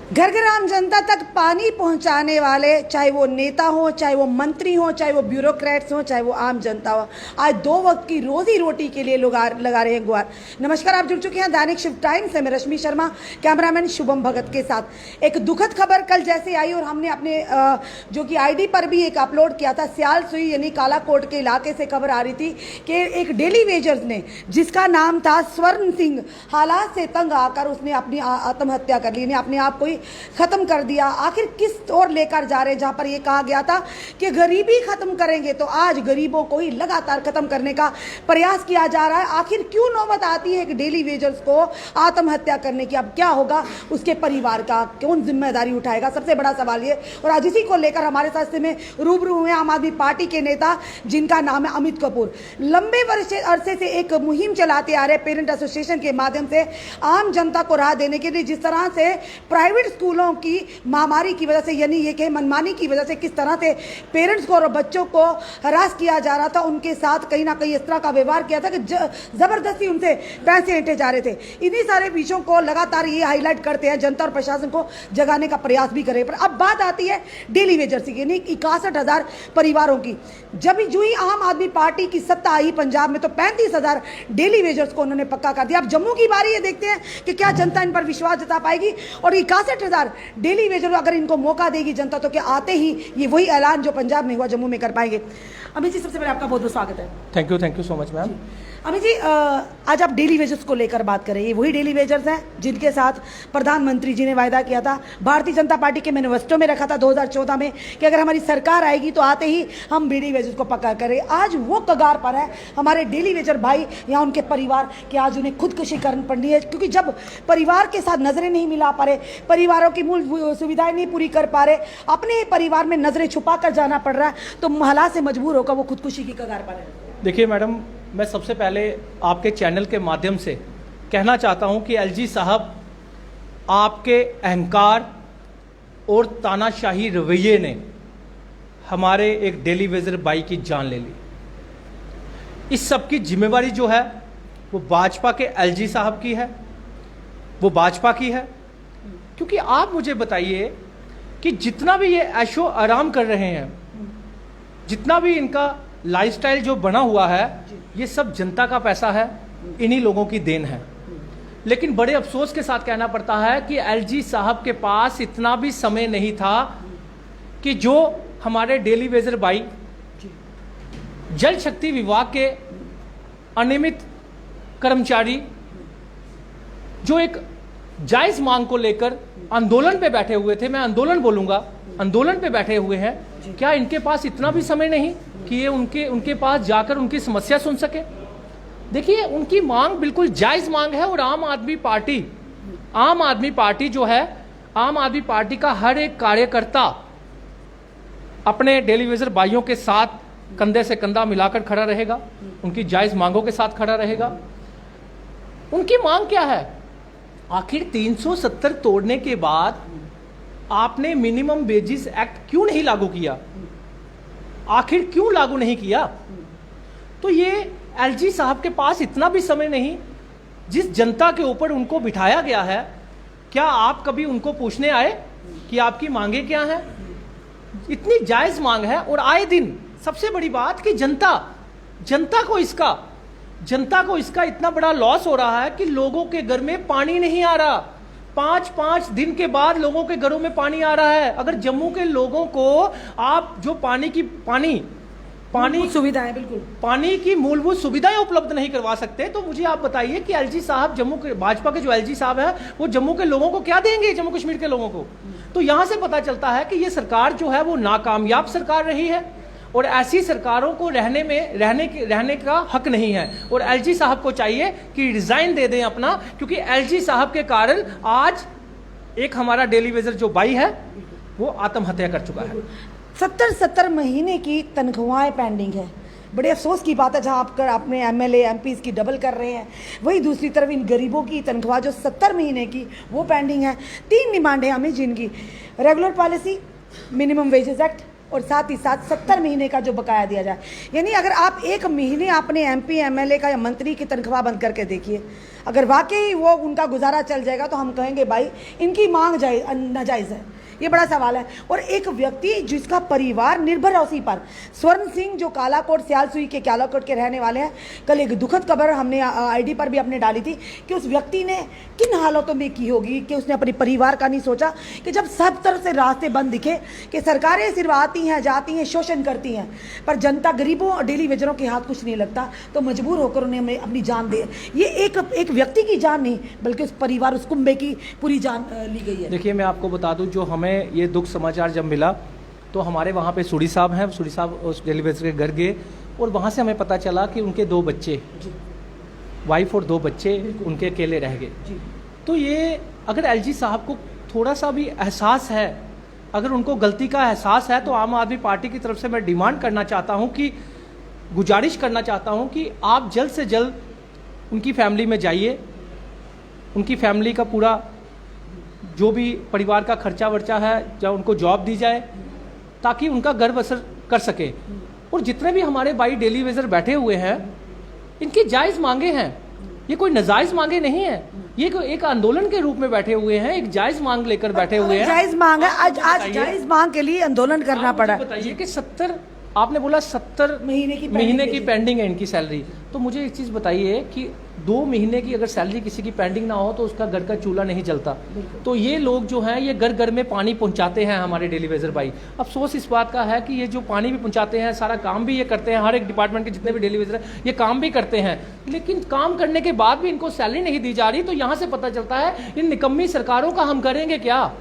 घर घर आम जनता तक पानी पहुंचाने वाले, चाहे वो नेता हो, चाहे वो मंत्री हो, चाहे वो ब्यूरोक्रेट्स हो, चाहे वो आम जनता हो, आज 2 वक्त की रोजी रोटी के लिए लोग लगा रहे हैं गुहार। नमस्कार, आप जुड़ चुके हैं दैनिक शिफ्ट टाइम से। मैं रश्मि शर्मा, कैमरामैन शुभम भगत के साथ। एक दुखद खबर कल जैसे आई और हमने अपने जो कि आईडी पर भी एक अपलोड किया था। सियाल सुई यानी कालाकोट के इलाके से खबर आ रही थी कि एक डेली वेजर्स ने, जिसका नाम था स्वर्ण सिंह, हालात से तंग आकर उसने अपनी आत्महत्या कर ली, अपने आप को ही खत्म कर दिया। आखिर किस ओर लेकर जा रहे हैं, जहां पर यह कहा गया था कि गरीबी खत्म करेंगे, तो आज गरीबों को ही लगातार खत्म करने का प्रयास किया जा रहा है। आखिर क्यों नौबत आती है एक डेली वेजर्स को आत्महत्या करने की? अब क्या होगा उसके परिवार का, कौन जिम्मेदारी उठाएगा? सबसे बड़ा सवाल ये। और आज इसी को लेकर हमारे साथ में रूबरू हुए आम आदमी पार्टी के नेता, जिनका नाम है अमित कपूर। लंबे अरसे से एक मुहिम चलाते आ रहे पेरेंट एसोसिएशन के माध्यम से आम जनता को राह देने के लिए, जिस तरह से प्राइवेट स्कूलों की महामारी की वजह से, यानी ये कि मनमानी की वजह से किस तरह से पेरेंट्स को और बच्चों को हरास किया जा रहा था, उनके साथ कहीं ना कहीं इस तरह का व्यवहार किया था कि जबरदस्ती उनसे पैसे ऐंठे जा रहे थे। इन्हीं सारे विषयों को लगातार ये हाईलाइट करते हैं, जनता और प्रशासन को जगाने का प्रयास भी करे। पर अब बात आती है डेली वेजर्स की, यानी 61,000 परिवारों की। जब जो ही आम आदमी पार्टी की सत्ता आई पंजाब में, तो 35,000 डेली वेजर्स को उन्होंने पक्का कर दिया। अब जम्मू की बारी है, देखते हैं कि क्या जनता इन पर विश्वास जता पाएगी। और 61,000 डेली वेजर अगर इनको मौका देगी जनता, तो क्या आते ही ये वही ऐलान जो पंजाब में हुआ जम्मू में कर पाएंगे? अमित जी, सबसे पहले आपका बहुत बहुत स्वागत है। Thank you so much ma'am. Amit ji, आज आप डेली वेजर्स को लेकर बात करें। ये वही डेली वेजर्स हैं जिनके साथ प्रधानमंत्री जी ने वायदा किया था, भारतीय जनता पार्टी के मैनिफेस्टो में रखा था 2014 में, कि अगर हमारी सरकार आएगी तो आते ही हम डेली वेजर्स को पक्का करें। आज वो कगार पर है हमारे डेली वेजर भाई या उनके परिवार कि आज उन्हें खुदकुशी करनी पड़ी है, क्योंकि जब परिवार के साथ नजरें नहीं मिला पा रहे, परिवारों की मूल सुविधाएं नहीं पूरी कर पा रहे, अपने परिवार में नजरें छुपा कर जाना पड़ रहा है, तो हालात से मजबूर होकर वो खुदकुशी की कगार पर है। देखिए मैडम, मैं सबसे पहले आपके चैनल के माध्यम से कहना चाहता हूं कि एलजी साहब, आपके अहंकार और तानाशाही रवैये ने हमारे एक डेली वेजर भाई की जान ले ली। इस सब की जिम्मेवारी जो है वो भाजपा के एलजी साहब की है, वो भाजपा की है। क्योंकि आप मुझे बताइए कि जितना भी ये ऐशो आराम कर रहे हैं, जितना भी इनका लाइफस्टाइल जो बना हुआ है, ये सब जनता का पैसा है, इन्हीं लोगों की देन है। लेकिन बड़े अफसोस के साथ कहना पड़ता है कि एलजी साहब के पास इतना भी समय नहीं था कि जो हमारे डेली वेजर भाई जल शक्ति विभाग के अनियमित कर्मचारी जो एक जायज मांग को लेकर आंदोलन पे बैठे हुए थे, मैं आंदोलन बोलूंगा, आंदोलन पे बैठे हुए हैं, क्या इनके पास इतना भी समय नहीं कि ये उनके पास जाकर उनकी समस्या सुन सके? देखिए, उनकी मांग बिल्कुल जायज मांग है। और आम आदमी पार्टी जो है, आम आदमी पार्टी का हर एक कार्यकर्ता अपने डेली वेजर भाइयों के साथ कंधे से कंधा मिलाकर खड़ा रहेगा, उनकी जायज मांगों के साथ खड़ा रहेगा। उनकी मांग क्या है? आखिर 370 तोड़ने के बाद आपने मिनिमम वेजेस एक्ट क्यों नहीं लागू किया? आखिर क्यों लागू नहीं किया? तो ये एलजी साहब के पास इतना भी समय नहीं। जिस जनता के ऊपर उनको बिठाया गया है, क्या आप कभी उनको पूछने आए कि आपकी मांगे क्या हैं? इतनी जायज मांग है। और आए दिन सबसे बड़ी बात कि जनता को इसका इतना बड़ा लॉस हो रहा है कि लोगों के घर में पानी नहीं आ रहा। 5-5 दिन के बाद लोगों के घरों में पानी आ रहा है। अगर जम्मू के लोगों को आप जो पानी सुविधाएं, बिल्कुल पानी की मूलभूत सुविधाएं उपलब्ध नहीं करवा सकते, तो मुझे आप बताइए कि एलजी साहब, जम्मू के भाजपा के जो एलजी साहब है, वो जम्मू के लोगों को क्या देंगे, जम्मू कश्मीर के लोगों को? तो यहां से पता चलता है कि ये सरकार जो है वो नाकामयाब सरकार रही है, और ऐसी सरकारों को रहने का हक नहीं है। और एलजी साहब को चाहिए कि रिजाइन दे दें अपना, क्योंकि एलजी साहब के कारण आज एक हमारा डेली वेजर जो भाई है वो आत्महत्या कर चुका है। 70 महीने की तनख्वाहें पेंडिंग है। बड़े अफसोस की बात है, जहां आप अपने एमएलए एमपीज़ की डबल कर रहे हैं, वही दूसरी तरफ इन गरीबों की तनख्वाह जो 70 महीने की वो पेंडिंग है। 3 डिमांड है हमें, जिनकी regular policy, minimum wages act और साथ ही साथ 70 महीने का जो बकाया दिया जाए। यानी अगर आप एक महीने अपने MP MLA का या मंत्री की तनख्वाह बंद करके देखिए, अगर वाकई वो उनका गुजारा चल जाएगा तो हम कहेंगे भाई इनकी मांग नाजायज़ है। ये बड़ा सवाल है। और एक व्यक्ति जिसका परिवार निर्भर है उसी पर, स्वर्ण सिंह जो कालाकोट सियालसुई के कालाकोट के रहने वाले हैं, कल एक दुखद खबर हमने ID पर भी अपने डाली थी कि उस व्यक्ति ने किन हालातों में की होगी कि उसने अपने परिवार का नहीं सोचा, कि जब सब तरफ से रास्ते बंद दिखे कि सरकारें सिर्फ आती हैं जाती हैं शोषण करती हैं, पर जनता गरीबों और डेली वेजरों के हाथ कुछ नहीं लगता, तो मजबूर होकर उन्हें अपनी जान दे। ये एक व्यक्ति की जान नहीं बल्कि उस परिवार, उस कुंबे की पूरी जान ली गई है। देखिए मैं आपको बता दूं, जो हमें ये दुख समाचार जब मिला तो हमारे वहाँ पे सूरी साहब हैं, सूरी साहब उस डेली वेजर के घर गए और वहाँ से हमें पता चला कि उनके 2 बच्चे, वाइफ और 2 बच्चे उनके अकेले रह गए। तो ये अगर LG साहब को थोड़ा सा भी एहसास है, अगर उनको गलती का एहसास है, तो आम आदमी पार्टी की तरफ से मैं डिमांड करना चाहता हूँ कि गुजारिश करना चाहता हूँ कि आप जल्द से जल्द उनकी फैमिली में जाइए, उनकी फैमिली का पूरा जो भी परिवार का खर्चा वर्चा है या उनको जॉब दी जाए ताकि उनका घर बसर कर सके। और जितने भी हमारे भाई डेली वेजर बैठे हुए हैं, इनकी जायज़ मांगे हैं, ये कोई नाजायज़ मांगे नहीं है, ये एक आंदोलन के रूप में बैठे हुए हैं, एक जायज़ मांग लेकर बैठे हुए हैं। जायज़ मांग है, आज जायज़ मांग के लिए आंदोलन करना पड़ा। बताइए कि 70, आपने बोला 70 महीने की पेंडिंग है इनकी सैलरी, तो मुझे एक चीज़ बताइए कि 2 महीने की अगर सैलरी किसी की पेंडिंग ना हो तो उसका घर का चूल्हा नहीं जलता। तो ये लोग जो हैं ये घर घर में पानी पहुंचाते हैं हमारे डेली वेजर भाई। अफसोस इस बात का है कि ये जो पानी भी पहुंचाते हैं, सारा काम भी ये करते हैं, हर एक डिपार्टमेंट के जितने भी डेली वेजर हैं ये काम भी करते हैं, लेकिन काम करने के बाद भी इनको सैलरी नहीं दी जा रही। तो यहाँ से पता चलता है इन निकम्मी सरकारों का हम करेंगे क्या,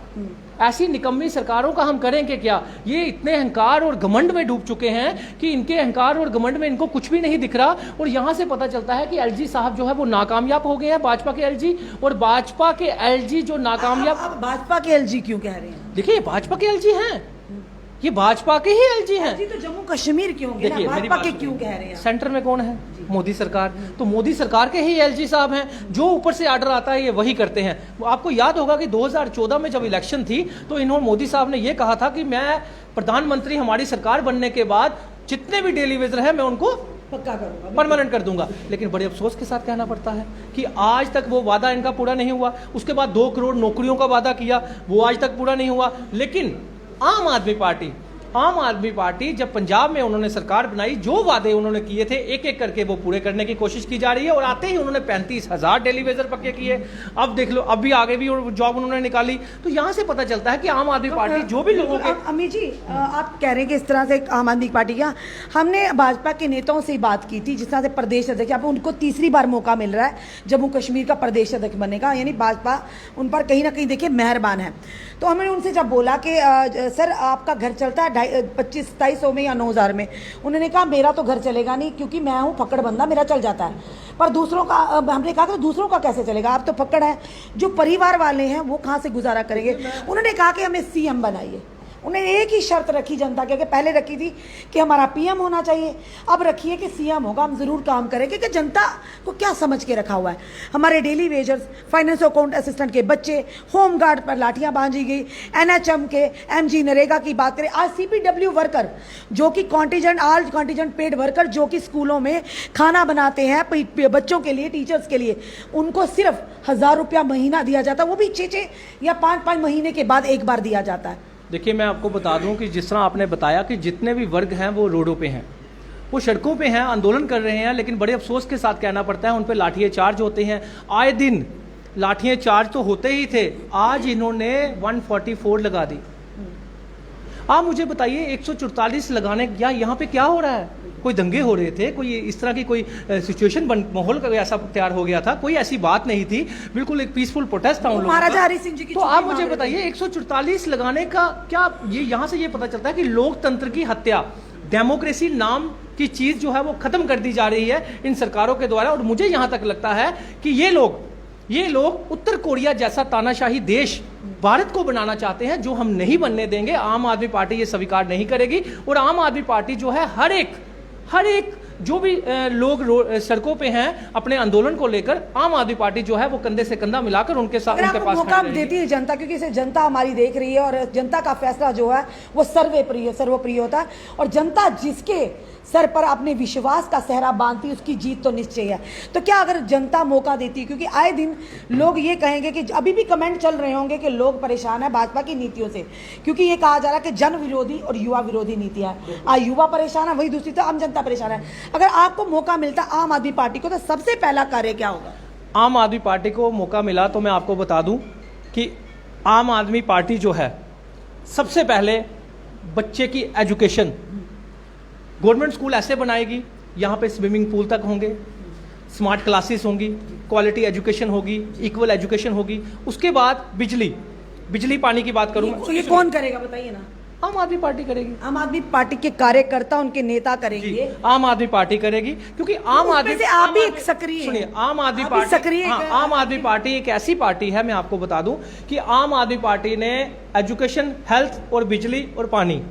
ऐसी निकम्मी सरकारों का हम करेंगे क्या। ये इतने अहंकार और घमंड में डूब चुके हैं कि इनके अहंकार और घमंड में इनको कुछ भी नहीं दिख रहा। और यहाँ से पता चलता है कि LG साहब जो है वो नाकामयाब हो गए हैं, भाजपा के LG। और भाजपा के LG जो नाकामयाब, अब भाजपा के LG क्यों कह रहे हैं? देखिए भाजपा के LG हैं, ये भाजपा के ही LG हैं। तो जम्मू कश्मीर क्यों, देखिए भाजपा के क्यों कह रहे हैं? सेंटर में कौन है? मोदी सरकार। तो मोदी सरकार के ही LG साहब हैं, जो ऊपर से आर्डर आता है ये वही करते हैं। आपको याद होगा कि 2014 में जब इलेक्शन थी तो इन्होंने, मोदी साहब ने ये कहा था कि मैं प्रधानमंत्री, हमारी सरकार बनने के बाद जितने भी डेली वेजर हैं मैं उनको पक्का करूंगा, परमानेंट कर दूंगा। लेकिन बड़े अफसोस के साथ कहना पड़ता है कि आज तक वो वादा इनका पूरा नहीं हुआ। उसके बाद 2 करोड़ नौकरियों का वादा किया, वो आज तक पूरा नहीं हुआ। लेकिन आम आदमी पार्टी जब पंजाब में उन्होंने सरकार बनाई, जो वादे उन्होंने किए थे एक एक करके वो पूरे करने की कोशिश की जा रही है। और आते ही उन्होंने 35,000 डेली वेजर पक्के किए। अब देख लो, अब भी आगे भी जॉब उन्होंने निकाली। तो यहाँ से पता चलता है कि आम आदमी पार्टी जो भी लोगों के, अमित जी आप कह रहे हैं कि इस तरह से आम आदमी पार्टी का, हमने भाजपा के नेताओं से बात की थी, जिस तरह से प्रदेश अध्यक्ष, अब उनको तीसरी बार मौका मिल रहा है जम्मू कश्मीर का प्रदेश अध्यक्ष बनने का, यानी भाजपा उन पर कहीं ना कहीं देखिए मेहरबान है। तो हमने उनसे जब बोला कि सर आपका घर चलता है 25-2700 में या 9,000 में, उन्होंने कहा मेरा तो घर चलेगा नहीं क्योंकि मैं हूँ फक्कड़ बंदा, मेरा चल जाता है, पर दूसरों का, हमने कहा तो दूसरों का कैसे चलेगा, आप तो फक्कड़ हैं, जो परिवार वाले हैं वो कहाँ से गुजारा करेंगे। उन्होंने कहा कि हमें CM बनाइए। उन्होंने एक ही शर्त रखी जनता के, पहले रखी थी कि हमारा PM होना चाहिए, अब रखिए कि CM होगा, हम ज़रूर काम करेंगे। कि जनता को क्या समझ के रखा हुआ है, हमारे daily wagers, finance account assistant के बच्चे, होम गार्ड पर लाठियां बांधी गई, NHM के, MG नरेगा की बात करें, आज CPW वर्कर जो कि ऑल कॉन्टीजेंट पेड वर्कर जो कि स्कूलों में खाना बनाते हैं बच्चों के लिए, टीचर्स के लिए, उनको सिर्फ 1,000 रुपया महीना दिया जाता है, वो भी 6 या 5 महीने के बाद एक बार दिया जाता है। देखिए मैं आपको बता दूं कि जिस तरह आपने बताया कि जितने भी वर्ग हैं वो रोडों पे हैं, वो सड़कों पे हैं, आंदोलन कर रहे हैं, लेकिन बड़े अफसोस के साथ कहना पड़ता है उन पे लाठियाँ चार्ज होते हैं। आए दिन लाठियाँ चार्ज तो होते ही थे, आज इन्होंने 144 लगा दी। आप मुझे बताइए 144 लगाने या यहाँ पे क्या हो रहा है? कोई दंगे हो रहे थे, कोई इस तरह की कोई सिचुएशन माहौल का ऐसा तैयार हो गया था, कोई ऐसी बात नहीं थी, बिल्कुल एक पीसफुल प्रोटेस्ट था उन लोगों महाराजा हरि सिंह जी की। तो आप मुझे बताइए 144 लगाने का क्या, ये यहाँ से ये पता चलता है कि लोकतंत्र की हत्या, डेमोक्रेसी नाम की चीज जो है वो खत्म कर दी जा रही है इन सरकारों के द्वारा। और मुझे यहाँ तक लगता है कि ये लोग उत्तर कोरिया जैसा तानाशाही देश भारत को बनाना चाहते हैं, जो हम नहीं बनने देंगे। आम आदमी पार्टी ये स्वीकार नहीं करेगी। और आम आदमी पार्टी जो है हर एक जो भी लोग सड़कों पे हैं अपने आंदोलन को लेकर, आम आदमी पार्टी जो है वो कंधे से कंधा मिलाकर उनके साथ, उनके पास मौका देती है जनता, क्योंकि इसे जनता हमारी देख रही है और जनता का फैसला जो है वो सर्वप्रिय होता है, और जनता जिसके सर पर अपने विश्वास का सेहरा बांधती है उसकी जीत तो निश्चय है। तो क्या अगर जनता मौका देती है, क्योंकि आए दिन लोग ये कहेंगे कि अभी भी कमेंट चल रहे होंगे कि लोग परेशान है भाजपा की नीतियों से, क्योंकि ये कहा जा रहा है कि जन विरोधी और युवा विरोधी नीतियां हैं। युवा परेशान है, वही दूसरी तो आम जनता परेशान है। अगर आपको मौका मिलता आम आदमी पार्टी को, तो सबसे पहला कार्य क्या होगा? आम आदमी पार्टी को मौका मिला तो मैं आपको बता दूं कि आम आदमी पार्टी जो है सबसे पहले बच्चे की एजुकेशन, गवर्नमेंट स्कूल ऐसे बनाएगी, यहाँ पे स्विमिंग पूल तक होंगे, स्मार्ट क्लासेस होंगी, क्वालिटी एजुकेशन होगी, इक्वल एजुकेशन होगी। उसके बाद बिजली पानी की बात करूँ, ये कौन करेगा बताइए ना? आम आदमी पार्टी करेगी। आम आदमी पार्टी के कार्यकर्ता, उनके नेता करेंगे। आम आदमी पार्टी करेगी, क्योंकि आम आदमी से आप भी एक सक्रिय, सुनिए, आम आदमी पार्टी सक्रिय, आम आदमी पार्टी एक ऐसी पार्टी है, मैं आपको बता दूं कि आम आदमी पार्टी ने एजुकेशन, हेल्थ और बिजली और पानी,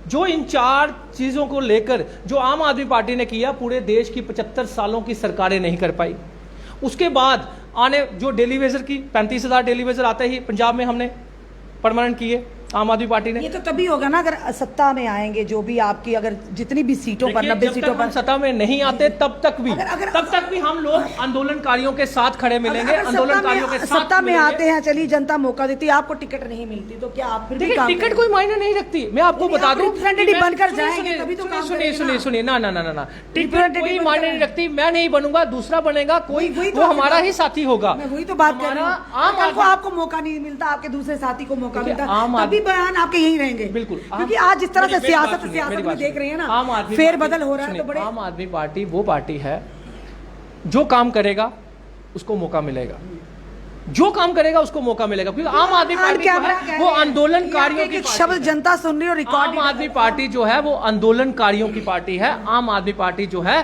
जो इन 4 चीजों को लेकर जो आम आदमी पार्टी ने किया, पूरे देश की 75 सालों की सरकारें नहीं कर पाई। उसके बाद आने जो डेली वेजर की 35,000 डेली वेजर आते ही पंजाब में हमने परमानेंट किए आम आदमी पार्टी ने। ये तो तभी होगा ना अगर सत्ता में आएंगे, जो भी आपकी अगर जितनी भी सीटों पर 90 सीटों पर सत्ता में नहीं आते तब तक भी हम लोग आंदोलनकारियों के साथ खड़े मिलेंगे। आंदोलनकारियों के साथ सत्ता में आते हैं, चलिए जनता मौका देती है, आपको टिकट नहीं मिलती तो क्या आप फिर भी टिकट कोई मायने नहीं रखती। मैं आपको बता दूं, बनकर जाएंगे तभी तो सुनिए ना, टिकट कोई मायने नहीं रखती। मैं नहीं बनूंगा, दूसरा बनेगा कोई, वो हमारा ही साथी होगा। मैं वही तो बात कर रही हूँ। आपको मौका नहीं मिलता, आपके दूसरे साथी को मौका मिलता, तभी बयान आपके यही रहेंगे। बिल्कुल, क्योंकि आज जिस तरह से सियासत में देख रहे हैं ना, फेरबदल हो रहा है, तो बड़े आम आदमी पार्टी वो पार्टी है जो काम करेगा उसको मौका मिलेगा, जो काम करेगा उसको मौका मिलेगा, क्योंकि आम आदमी पार्टी जो है वो आंदोलनकारियों की शब्द जनता सुन रही है और रिकॉर्ड। आम आदमी पार्टी जो है वो आंदोलनकारियों की पार्टी है। आम आदमी पार्टी जो है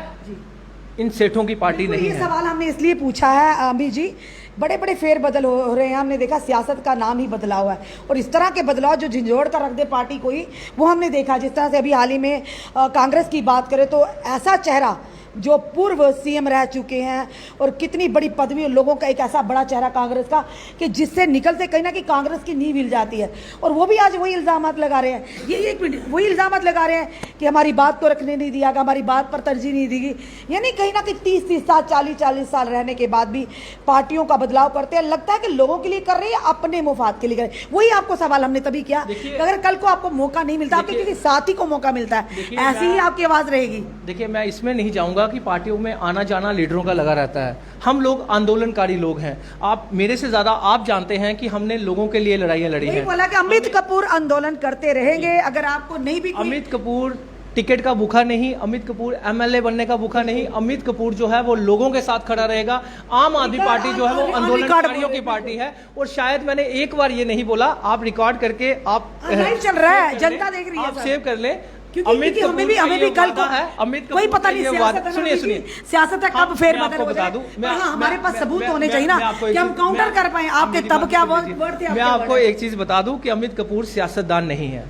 इन सेठों की पार्टी नहीं है। ये सवाल हमने इसलिए पूछा है अमी जी, बड़े बड़े फेरबदल हो रहे हैं, हमने देखा सियासत का नाम ही बदला हुआ है, और इस तरह के बदलाव जो झंझोड़ कर रख दे पार्टी को ही, वो हमने देखा। जिस तरह से अभी हाल ही में कांग्रेस की बात करें तो ऐसा चेहरा जो पूर्व सीएम रह चुके हैं और कितनी बड़ी पदवी, लोगों का एक ऐसा बड़ा चेहरा कांग्रेस का कि जिससे निकलते कहीं ना कहीं कांग्रेस की नींव हिल जाती है, और वो भी आज वही इल्जामात लगा रहे हैं। ये एक मिनट, वही इल्जामात लगा रहे हैं कि हमारी बात को रखने नहीं दिया गया, हमारी बात पर तरजीह नहीं दी गई। यानी कहीं ना कहीं 30 साल 40 साल रहने के बाद भी पार्टियों का बदलाव करते हैं, लगता है कि लोगों के लिए कर रहे हैं, अपने मुफाद के लिए कर रहे हैं। वही आपको सवाल हमने तभी किया, अगर कल को आपको मौका नहीं मिलता, आपके किसी साथी को मौका मिलता है, ऐसी ही आपकी आवाज रहेगी। देखिए, मैं इसमें नहीं जाऊंगा कि पार्टियों में आना जाना लीडरों का लगा रहता है। हम लोग आंदोलनकारी लोग हैं। आप मेरे से ज्यादा आप जानते हैं कि हमने लोगों के लिए लड़ाइयां लड़ी हैं। बोला कि अमित कपूर आंदोलन करते रहेंगे, अगर आपको नहीं भी अमित कपूर टिकट का भूखा नहीं, अमित कपूर एमएलए बनने का भूखा नहीं। अमित कपूर जो है वो लोगों के साथ खड़ा रहेगा। आम आदमी पार्टी जो है वो आंदोलनकारियों की पार्टी है, और शायद मैंने एक बार ये नहीं बोला, आप रिकॉर्ड करके आप चल रहा है, जनता देख रही है, आप सेव कर लें। अमित हमें भी कल को है, अमित कोई पता नहीं, सुनिए सियासत है कब फेरबदल हो जाए, हमारे पास सबूत होने चाहिए ना कि हम काउंटर कर पाए आपके। तब क्या वर्ड थे? मैं आपको एक चीज बता दूं कि अमित कपूर सियासतदान नहीं है,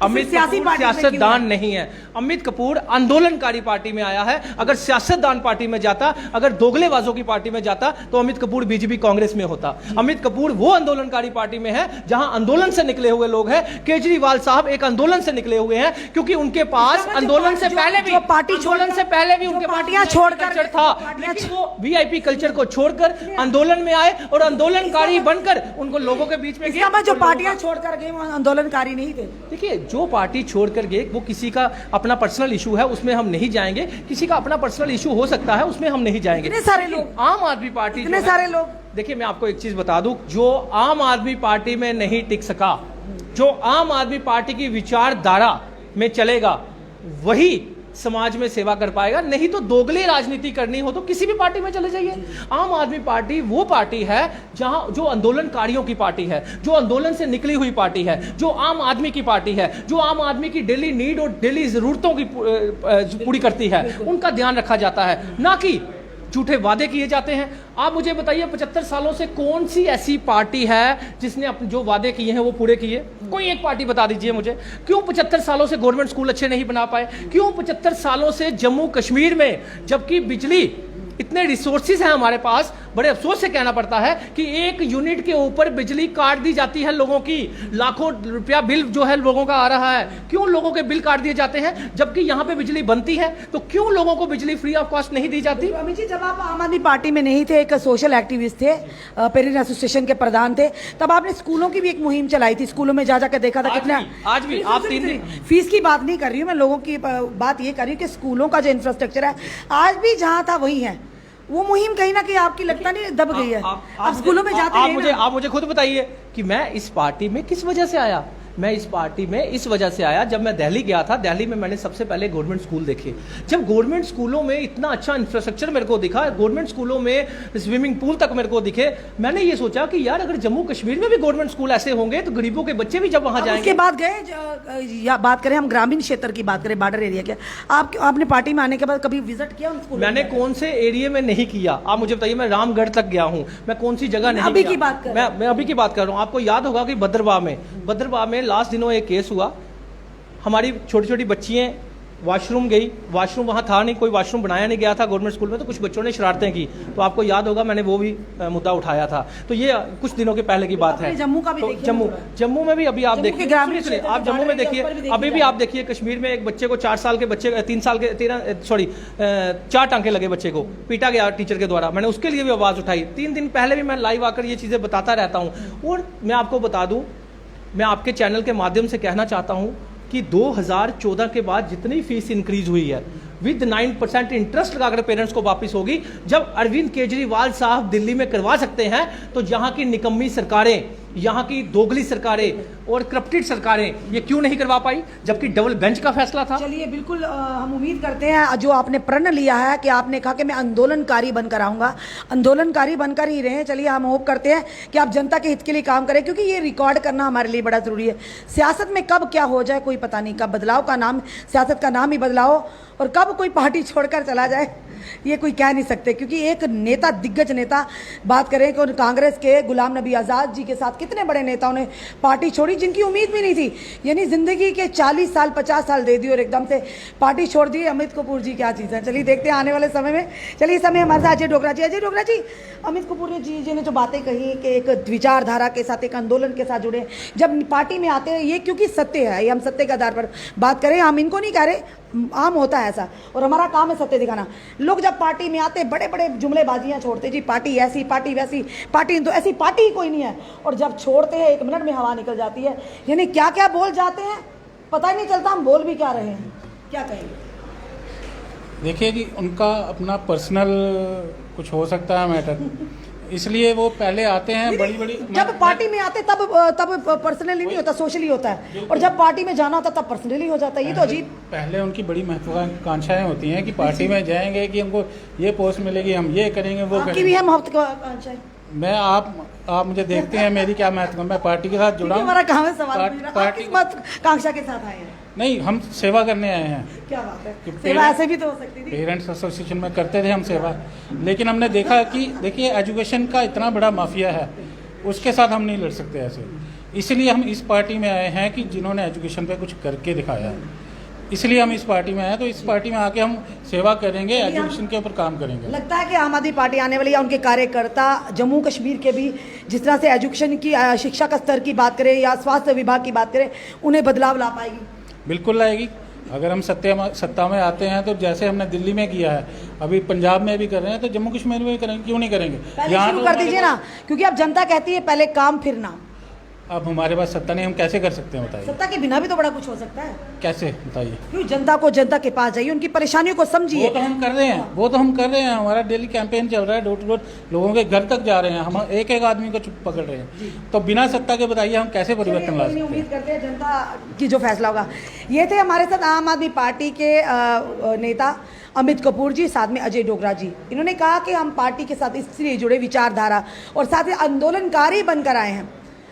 अमित कपूर सियासतदान नहीं है। अमित कपूर आंदोलनकारी पार्टी में आया है। अगर सियासतदान पार्टी में जाता, अगर दोगलेबाजों की पार्टी में जाता, तो अमित कपूर बीजेपी कांग्रेस में होता। अमित कपूर वो आंदोलनकारी पार्टी में है जहां आंदोलन से निकले हुए लोग हैं। केजरीवाल साहब एक आंदोलन से निकले हुए हैं, क्योंकि उनके पास आंदोलन से पहले भी पार्टी आंदोलन से पहले भी उनके पार्टियां छोड़कर था, लेकिन वो वीआईपी कल्चर को छोड़कर आंदोलन में आए और आंदोलनकारी बनकर उनको लोगों के बीच में जो पार्टियां छोड़कर गए वो आंदोलनकारी नहीं थे। देखिए, जो पार्टी छोड़कर गए वो किसी का अपना पर्सनल इशू है, उसमें हम नहीं जाएंगे। किसी का अपना पर्सनल इशू हो सकता है, उसमें हम नहीं जाएंगे। इतने सारे लोग, आम आदमी पार्टी, इतने सारे लोग। देखिए, मैं आपको एक चीज बता दूं, जो आम आदमी पार्टी में नहीं टिक सका, जो आम आदमी पार्टी की विचारधारा में चलेगा, वही समाज में सेवा कर पाएगा। नहीं तो दोगली राजनीति करनी हो तो किसी भी पार्टी में चले जाइए। आम आदमी पार्टी वो पार्टी है जहां जो आंदोलनकारियों की पार्टी है, जो आंदोलन से निकली हुई पार्टी है, जो आम आदमी की पार्टी है, जो आम आदमी की डेली नीड और डेली जरूरतों की पूरी करती है, उनका ध्यान रखा जाता है। ना कि झूठे वादे किए जाते हैं। आप मुझे बताइए 75 सालों से कौन सी ऐसी पार्टी है जिसने अपने जो वादे किए हैं वो पूरे किए? कोई एक पार्टी बता दीजिए मुझे। क्यों 75 सालों से गवर्नमेंट स्कूल अच्छे नहीं बना पाए? क्यों 75 सालों से जम्मू कश्मीर में, जबकि बिजली इतने रिसोर्सेज हैं हमारे पास, बड़े अफसोस से कहना पड़ता है कि एक यूनिट के ऊपर बिजली काट दी जाती है लोगों की, लाखों रुपया बिल जो है लोगों का आ रहा है। क्यों लोगों के बिल काट दिए जाते हैं? जबकि यहां पे बिजली बनती है, तो क्यों लोगों को बिजली फ्री ऑफ कॉस्ट नहीं दी जाती? अमित जी, जब आप आम आदमी पार्टी में नहीं थे, एक सोशल एक्टिविस्ट थे, पेरेंट एसोसिएशन के प्रधान थे, तब आपने स्कूलों की भी एक मुहिम चलाई थी, स्कूलों में जा जाकर देखा था कितना। आज भी आप 3 दिन फीस की बात नहीं कर रही हूँ मैं, लोगों की बात ये कर रही हूँ कि स्कूलों का जो इंफ्रास्ट्रक्चर है आज भी जहाँ था वही है। वो मुहिम कहीं ना कहीं आपकी लगता नहीं दब गई है? आप स्कूलों में जाते हैं। आप मुझे खुद बताइए कि मैं इस पार्टी में किस वजह से आया। मैं इस पार्टी में इस वजह से आया, जब मैं दिल्ली गया था, दिल्ली में मैंने सबसे पहले गवर्नमेंट स्कूल देखे। जब गवर्नमेंट स्कूलों में इतना अच्छा इंफ्रास्ट्रक्चर मेरे को दिखा, गवर्नमेंट स्कूलों में स्विमिंग पूल तक मेरे को दिखे, मैंने ये सोचा कि यार अगर जम्मू कश्मीर में भी गवर्नमेंट स्कूल ऐसे होंगे तो गरीबों के बच्चे भी जब वहां जाएंगे। उसके बाद गए, या बात करें हम ग्रामीण क्षेत्र की, बात करें बॉर्डर एरिया के, आपने पार्टी में आने के बाद कभी विजिट किया उन स्कूल? मैंने कौन से एरिया में नहीं किया आप मुझे बताइए। मैं रामगढ़ तक गया हूं, मैं कौन सी जगह नहीं अभी किया? की बात कर मैं अभी की बात कर रहा हूं। आपको याद होगा कि भद्रवाह में लास्ट दिनों एक केस हुआ, हमारी छोटी छोटी बच्चियां वॉशरूम गई, वॉशरूम वहाँ था नहीं, कोई वॉशरूम बनाया नहीं गया था गवर्नमेंट स्कूल में, तो कुछ बच्चों ने शरारतें की, तो आपको याद होगा मैंने वो भी मुद्दा उठाया था। तो ये कुछ दिनों के पहले की बात है। जम्मू का भी तो जम्मू में भी अभी आप देखिए, आप जम्मू में देखिए, अभी भी आप देखिए कश्मीर में एक बच्चे को 4 साल के बच्चे 4 टांके लगे बच्चे को, पीटा गया टीचर के द्वारा। मैंने उसके लिए भी आवाज़ उठाई। 3 दिन पहले भी मैं लाइव आकर ये चीज़ें बताता रहता हूँ। और मैं आपको बता दूँ, मैं आपके चैनल के माध्यम से कहना चाहता हूँ कि 2014 के बाद जितनी फीस इंक्रीज हुई है विद 9% इंटरेस्ट लगाकर पेरेंट्स को वापस होगी। जब अरविंद केजरीवाल साहब दिल्ली में करवा सकते हैं तो यहाँ की निकम्मी सरकारें, यहाँ की दोगली सरकारें और करप्टेड सरकारें ये क्यों नहीं करवा पाई, जबकि डबल बेंच का फैसला था। चलिए, बिल्कुल हम उम्मीद करते हैं जो आपने प्रण लिया है कि आपने कहा कि मैं आंदोलनकारी बनकर आऊँगा, आंदोलनकारी बनकर ही रहें। चलिए, हम होप करते हैं कि आप जनता के हित के लिए काम करें, क्योंकि ये रिकॉर्ड करना हमारे लिए बड़ा ज़रूरी है। सियासत में कब क्या हो जाए कोई पता नहीं, कब बदलाव का नाम, सियासत का नाम ही बदलाव, और कब कोई पार्टी छोड़कर चला जाए ये कोई कह नहीं सकते। क्योंकि एक नेता, दिग्गज नेता, बात करें कि कांग्रेस के गुलाम नबी आज़ाद जी के साथ कितने बड़े नेताओं ने पार्टी छोड़ी जिनकी उम्मीद भी नहीं थी, यानी ज़िंदगी के 40 साल 50 साल दे दी और एकदम से पार्टी छोड़ दी। अमित कपूर जी क्या चीज़ है, चलिए देखते हैं आने वाले समय में। चलिए, इस समय हमारे साथ अजय डोगरा जी। अजय डोगरा जी, अमित कपूर जी ने जो बातें कही कि एक विचारधारा के साथ, एक आंदोलन के साथ जुड़े, जब पार्टी में आते हैं, ये क्योंकि सत्य है, ये हम सत्य के आधार पर बात करें, हम इनको नहीं कह रहे, आम होता है ऐसा, और हमारा काम है सत्य दिखाना। लोग जब पार्टी में आते बड़े बड़े जुमलेबाजियां छोड़ते, जी पार्टी ऐसी, पार्टी वैसी, पार्टी तो ऐसी पार्टी ही कोई नहीं है, और जब छोड़ते हैं 1 मिनट में हवा निकल जाती है। यानी क्या क्या बोल जाते हैं पता ही नहीं चलता हम बोल भी क्या रहे हैं। क्या कहेंगे? देखिए जी, उनका अपना पर्सनल कुछ हो सकता है मैटर, इसलिए वो पहले आते हैं बड़ी बड़ी। जब पार्टी में आते तब पर्सनली नहीं होता, सोशली होता है, और जब पार्टी में जाना होता तब पर्सनली हो जाता है। ये तो अजीब। पहले उनकी बड़ी महत्वाकांक्षाएं होती हैं कि पार्टी में जाएंगे कि हमको ये पोस्ट मिलेगी, हम ये करेंगे, वो आपकी भी है महत्वाकांक्षाएं? मैं आप मुझे देखते हैं मेरी क्या महत्व, मैं पार्टी के साथ जुड़ा हूं। हमारा काम है सवाल पूछना। आप पार्टी किस महत्वाकांक्षा के साथ आए हैं? नहीं, हम सेवा करने आए हैं। क्या बात है, सेवा ऐसे भी तो हो सकती थी। पेरेंट्स एसोसिएशन में करते थे हम सेवा, लेकिन हमने देखा कि देखिए एजुकेशन का इतना बड़ा माफिया है, उसके साथ हम नहीं लड़ सकते ऐसे। इसलिए हम इस पार्टी में आए हैं कि जिन्होंने एजुकेशन पे कुछ करके दिखाया है, इसलिए हम इस पार्टी में आए। तो इस पार्टी में आके हम सेवा करेंगे, एजुकेशन के ऊपर काम करेंगे। लगता है कि आम आदमी पार्टी आने वाली, या उनके कार्यकर्ता जम्मू कश्मीर के भी, जिस तरह से एजुकेशन की, शिक्षा का स्तर की बात करें या स्वास्थ्य विभाग की बात करें, उन्हें बदलाव ला पाएगी? बिल्कुल लाएगी। अगर हम सत्ता में आते हैं तो जैसे हमने दिल्ली में किया है, अभी पंजाब में भी कर रहे हैं, तो जम्मू कश्मीर में भी करेंगे, क्यों नहीं करेंगे? पहले शुरू कर दीजिए ना, क्योंकि अब जनता कहती है पहले काम फिर नाम। अब हमारे पास सत्ता नहीं, हम कैसे कर सकते हैं बताइए? सत्ता के बिना भी तो बड़ा कुछ हो सकता है। कैसे बताइए? क्यों जनता के पास जाइए, उनकी परेशानियों को समझिए। वो तो हम कर रहे हैं, हमारा डेली कैंपेन चल रहा है, डोर टू डोर लोगों के घर तक जा रहे हैं, हम एक एक आदमी को पकड़ रहे हैं। तो बिना सत्ता के बताइए हम कैसे परिवर्तन ला सकते हैं? उम्मीद करते हैं जनता की जो फैसला होगा। ये थे हमारे साथ आम आदमी पार्टी के नेता अमित कपूर जी, साथ में अजय डोगरा जी। इन्होंने कहा कि हम पार्टी के साथ इसलिए जुड़े, विचारधारा और साथ ही आंदोलनकारी बनकर आए हैं।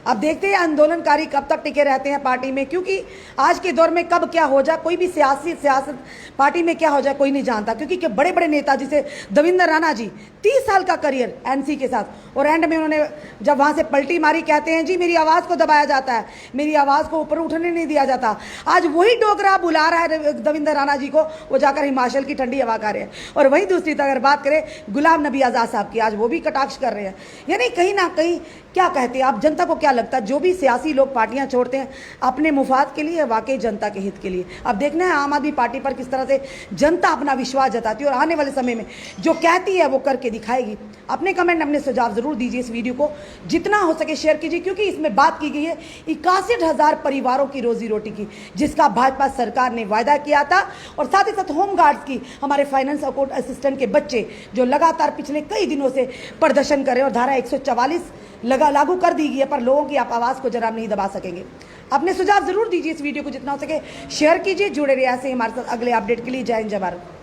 अब देखते हैं आंदोलनकारी कब तक टिके रहते हैं पार्टी में, क्योंकि आज के दौर में कब क्या हो जाए, कोई भी सियासत पार्टी में क्या हो जाए कोई नहीं जानता। क्योंकि बड़े बड़े नेता जैसे देवेंद्र राणा जी 30 साल का करियर एनसी के साथ, और एंड में उन्होंने जब वहां से पलटी मारी, कहते हैं जी मेरी आवाज़ को दबाया जाता है, मेरी आवाज़ को ऊपर उठने नहीं दिया जाता। आज वही डोगरा बुला रहा है देवेंद्र राणा जी को, वो जाकर हिमाचल की ठंडी हवा खा रहे हैं। और वहीं दूसरी तरफ अगर बात करें गुलाम नबी आज़ाद साहब की, आज वो भी कटाक्ष कर रहे हैं। यानी कहीं ना कहीं क्या कहते हैं आप, जनता को क्या लगता है जो भी सियासी लोग पार्टियां छोड़ते हैं अपने मुफाद के लिए, वाकई जनता के हित के लिए। अब देखना है आम आदमी पार्टी पर किस तरह से जनता अपना विश्वास जताती है और आने वाले समय में जो कहती है वो करके दिखाएगी। अपने कमेंट, अपने सुझाव जरूर दीजिए। इस वीडियो को जितना हो सके शेयर कीजिए, क्योंकि इसमें बात की गई है 61,000 परिवारों की रोजी रोटी की, जिसका भाजपा सरकार ने वायदा किया था। और साथ ही साथ होमगार्ड्स की, हमारे फाइनेंस अकाउंट असिस्टेंट के बच्चे जो लगातार पिछले कई दिनों से प्रदर्शन कर रहे हैं, और धारा 144 लागू कर दी गई है, पर लोगों की आप आवाज़ को जरा नहीं दबा सकेंगे। अपने सुझाव जरूर दीजिए। इस वीडियो को जितना हो सके शेयर कीजिए। जुड़े रहिए ऐसे ही हमारे साथ अगले अपडेट के लिए। जय हिंद, जय भारत।